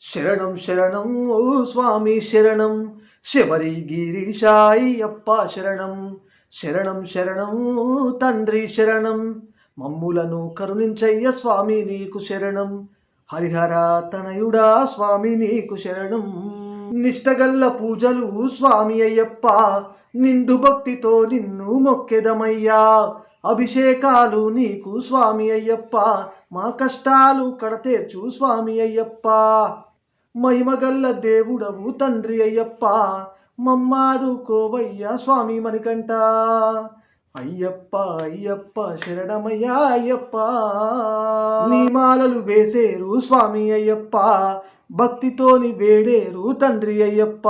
శరణం శరణం ఓ స్వామి శరణం, శబరి గిరీశాయ్యప్ప శరణం. శరణం శరణం తండ్రి శరణం, మమ్ములను కరుణించయ్య స్వామి నీకు శరణం. హరిహర తనయుడా స్వామి నీకు శరణం. నిష్టగల్ల పూజలు స్వామి అయ్యప్ప, నిండు భక్తితో నిన్ను మొక్కెదమయ్యా. అభిషేకాలు నీకు స్వామి అయ్యప్ప, మా కష్టాలు కడతేర్చు స్వామి అయ్యప్ప. మహిమగల్ల దేవుడవు తండ్రి అయ్యప్ప, మమ్మాదుకోవయ్యా స్వామి మణికంఠ. అయ్యప్ప అయ్యప్ప శరణమయ్యా అయ్యప్ప. నీ మాలలు వేసేరు స్వామి అయ్యప్ప, భక్తితోని వేడేరు తండ్రి అయ్యప్ప.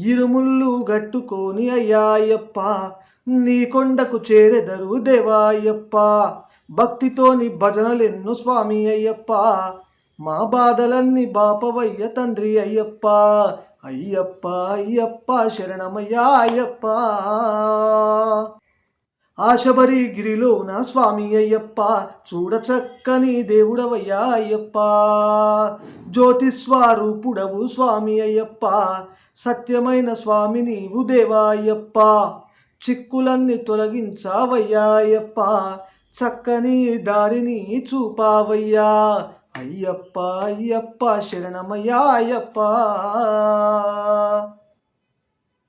ఇరుముళ్ళు గట్టుకొని అయ్యా అయ్యప్ప, నీ కొండకు చేరెదరు దేవా అయ్యప్ప. భక్తితోని భజనలెన్ను స్వామి అయ్యప్ప, మా బాధలన్నీ బాపవయ్య తండ్రి అయ్యప్ప. అయ్యప్ప అయ్యప్ప శరణమయ్యా అయ్యప్ప. ఆశబరి గిరిలోన స్వామి అయ్యప్ప, చూడ చక్కని దేవుడవయ్యా అయ్యప్ప. జ్యోతిస్వరూపుడవు స్వామి అయ్యప్ప, సత్యమైన స్వామి నీవు దేవా అయ్యప్ప. చిక్కులన్నీ తొలగించావయ్యా అయ్యప్ప, చక్కని దారిని చూపావయ్యా. అయ్యప్ప అయ్యప్ప శరణమయ్యా అయ్యప్ప.